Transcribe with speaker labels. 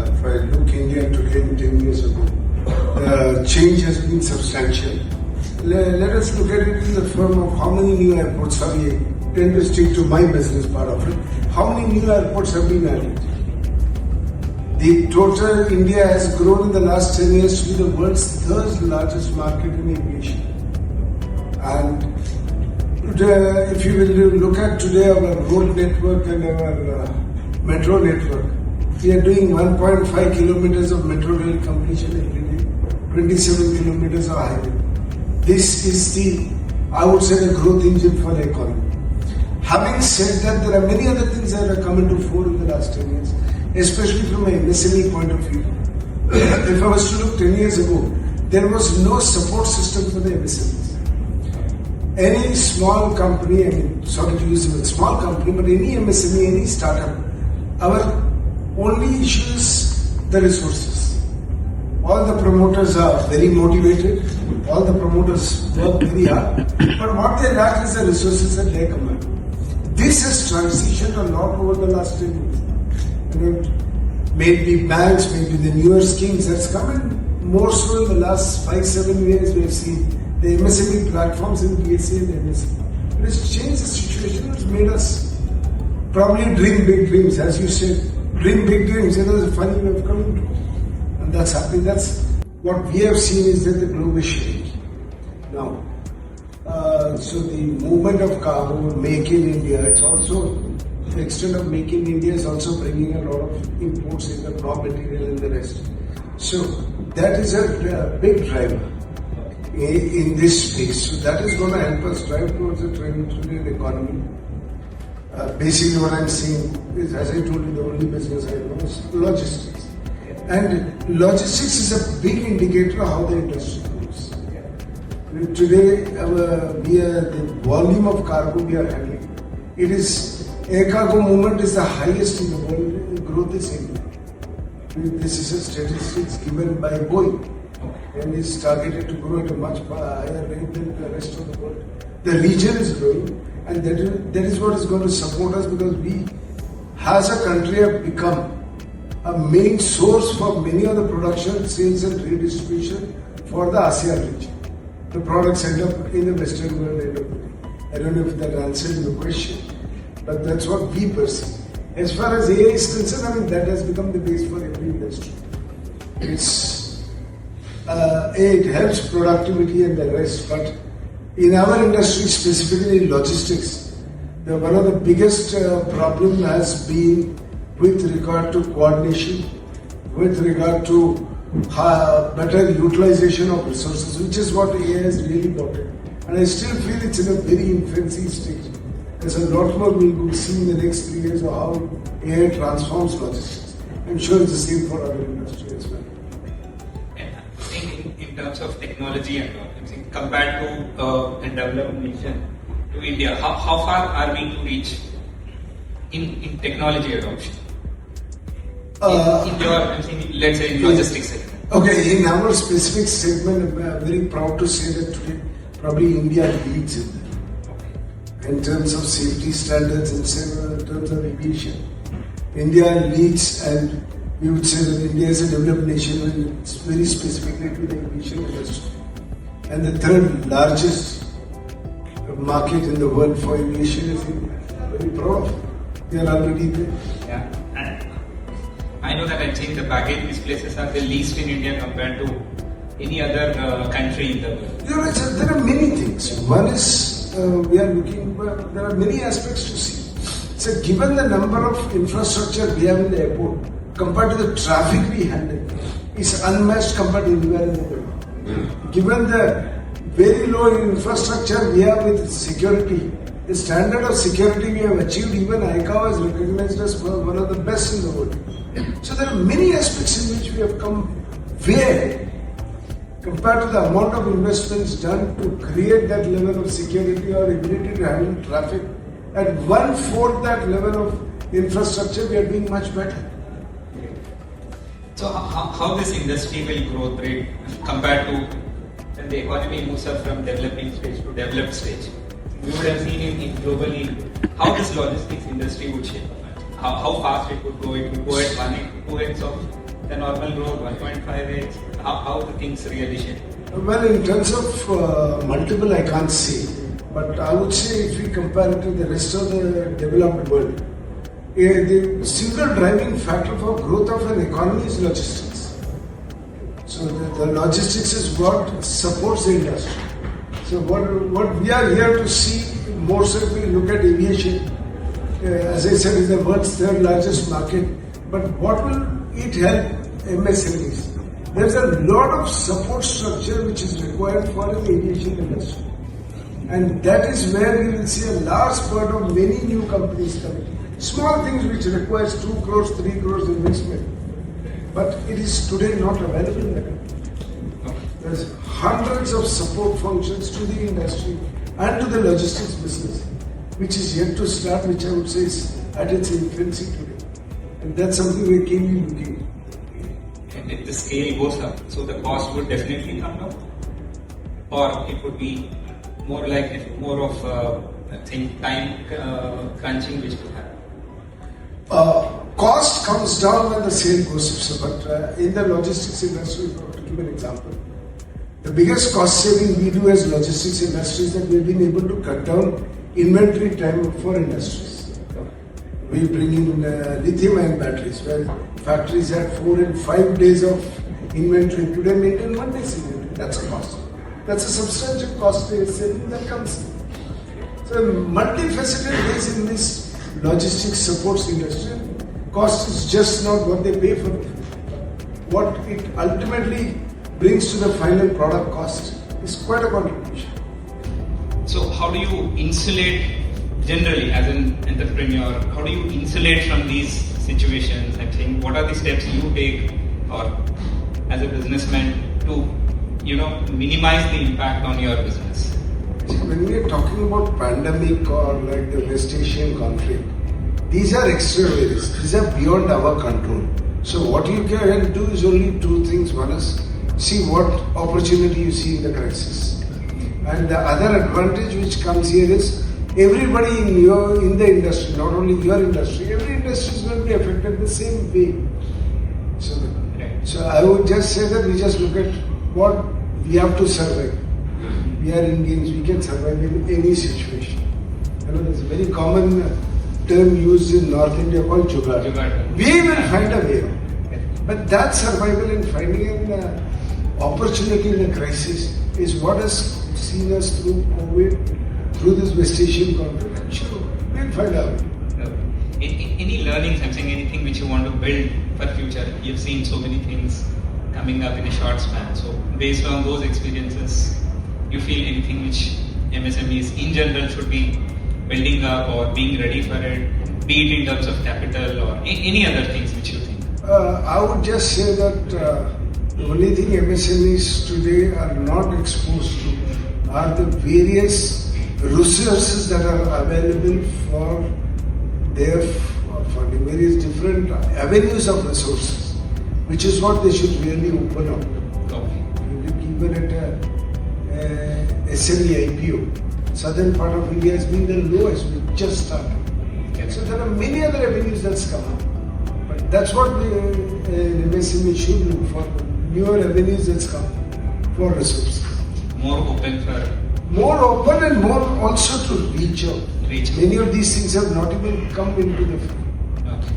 Speaker 1: if I look India today and 10 years ago, change has been substantial. Let us look at it in the form of how many new airports have we, tend to stick to my business part of it, how many new airports have been added. The total India has grown in the last 10 years to be the world's third largest market in aviation. And if you will look at today our road network and our metro network, we are doing 1.5 kilometers of metro rail completion every day, 27 kilometers of highway. This is I would say, the growth engine for the economy. Having said that, there are many other things that have come into fore in the last 10 years, especially from an MSME point of view. If I was to look 10 years ago, there was no support system for the MSMEs. Any small company, I mean, sorry to use the word small company, but any MSME, any startup, our only issue is the resources. All the promoters are very motivated, all the promoters work very hard, but what they lack is the resources at their command. This has transitioned a lot over the last 10 years. Maybe banks, maybe the newer schemes that's come in more so in the last 5-7 years. We have seen the MSME platforms in PSA and the MSME. It has changed the situation. It's made us probably dream big dreams, as you said. Dream big dreams. It was a funny way of coming to, and that's happening. That's what we have seen is that the globe is shaking now. So the movement of cargo, make in India, it's also the extent of Make in India is also bringing a lot of imports in the raw material and the rest. So that is a big driver in this space. So that is going to help us drive towards a $20 trillion economy. Basically what I'm saying is, as I told you, the only business I know is logistics. And logistics is a big indicator of how the industry grows. Today, the volume of cargo we are handling, it is air cargo movement is the highest in the world. Growth is India. This is a statistics given by Boeing, and is targeted to grow at a much higher rate than the rest of the world. The region is growing, and that is what is going to support us, because we, as a country, have become a main source for many of the production, sales, and redistribution for the ASEAN region. The products end up in the Western world end up. I don't know if that answered your question, but that's what we perceive. As far as AI is concerned, I mean, that has become the base for every industry. It helps productivity and the rest, but in our industry, specifically logistics, one of the biggest problem has been with regard to coordination, with regard to better utilization of resources, which is what AI has really brought in. And I still feel it's in a very infancy stage. There's a lot more we will see in the next 3 years of how AI transforms logistics. I'm sure it's the same for other industries as well.
Speaker 2: In terms of technology and all, compared to a developed nation to India, how far are we to reach in technology adoption? In your, let's say, in logistics segment.
Speaker 1: Okay, in our specific segment, I'm very proud to say that today probably India leads in that. In terms of safety standards and in terms of aviation, India leads, and we would say that India is a developed nation, and it's very specifically to the aviation industry. And the third largest market in the world for aviation is India. Very proud of it. We are already there.
Speaker 2: Yeah. I know that I think the baggage these places are the least in India compared to any other country in the world.
Speaker 1: You know, there are many things. One is we are looking, there are many aspects to see. So given the number of infrastructure we have in the airport compared to the traffic we handle, it's unmatched compared to anywhere in the world. Given the very low infrastructure we have with security, the standard of security we have achieved, even ICAO has recognized us for one of the best in the world. So there are many aspects in which we have come way compared to the amount of investments done to create that level of security or ability to handle traffic. At 1/4 that level of infrastructure, we are doing much better.
Speaker 2: So how this industry will grow rate compared to when the economy moves up from developing stage to developed stage? We would have seen in globally how this logistics industry would shape up. how fast it would go? It would go at 2x of the normal growth, 1.5x. How the things really shape?
Speaker 1: Well, in terms of multiple, I can't say. But I would say if we compare it to the rest of the developed world, the single driving factor for growth of an economy is logistics. So the logistics is what supports the industry. So what we are here to see, more so if we look at aviation, as I said, is the world's third largest market. But what will it help MSMEs? There's a lot of support structure which is required for the aviation industry. And that is where you will see a large part of many new companies coming. Small things which requires 2 crores, 3 crores investment. But it is today not available in the country. There's hundreds of support functions to the industry and to the logistics business, which is yet to start, which I would say is at its infancy today. And that's something we're keenly looking at.
Speaker 2: And if the scale goes up, so the cost would definitely come down? Or it would be more of time crunching which would happen?
Speaker 1: Cost comes down when the sale goes up. But in the logistics industry, to give an example, the biggest cost saving we do as logistics industry is that we've been able to cut down inventory time for industries. We bring in lithium-ion batteries, where factories had 4 and 5 days of inventory. Today, maintain 1 day's inventory. That's a cost. That's a substantial cost saving that comes in. So, multifaceted ways in this logistics supports industry. Cost is just not what they pay for it. What it ultimately brings to the final product cost is quite a contribution.
Speaker 2: So, how do you insulate generally as an entrepreneur? How do you insulate from these situations? I think what are the steps you take, or as a businessman, to minimize the impact on your business?
Speaker 1: When we are talking about pandemic or like the West Asian conflict, these are extraordinaries. These are beyond our control. So what you can do is only 2 things. One is see what opportunity you see in the crisis, and the other advantage which comes here is everybody in the industry, not only your industry, every industry is going to be affected the same way. So I would just say that we just look at what we have to survive. We are Indians, we can survive in any situation. There's a very common term used in North India called jugaad. We will find a way out. But that survival and finding an opportunity in a crisis is what has seen us through COVID, through this West Asian conflict. I'm sure we'll find out.
Speaker 2: Any learnings, I'm saying anything which you want to build for future? You've seen so many things coming up in a short span. So based on those experiences, you feel anything which MSMEs in general should be building up or being ready for it, be it in terms of capital or any other things which you think?
Speaker 1: I would just say that the only thing MSMEs today are not exposed to are the various resources that are available for the various different avenues of resources, which is what they should really open up.
Speaker 2: Okay.
Speaker 1: Even at SME IPO, southern part of India has been the lowest. We just started.
Speaker 2: Okay.
Speaker 1: So there are many other avenues that's come up. But that's what the MSME should look for, newer avenues that's come for resources.
Speaker 2: More open
Speaker 1: and more also to reach out. Many of these things have not even come into the field.
Speaker 2: Okay.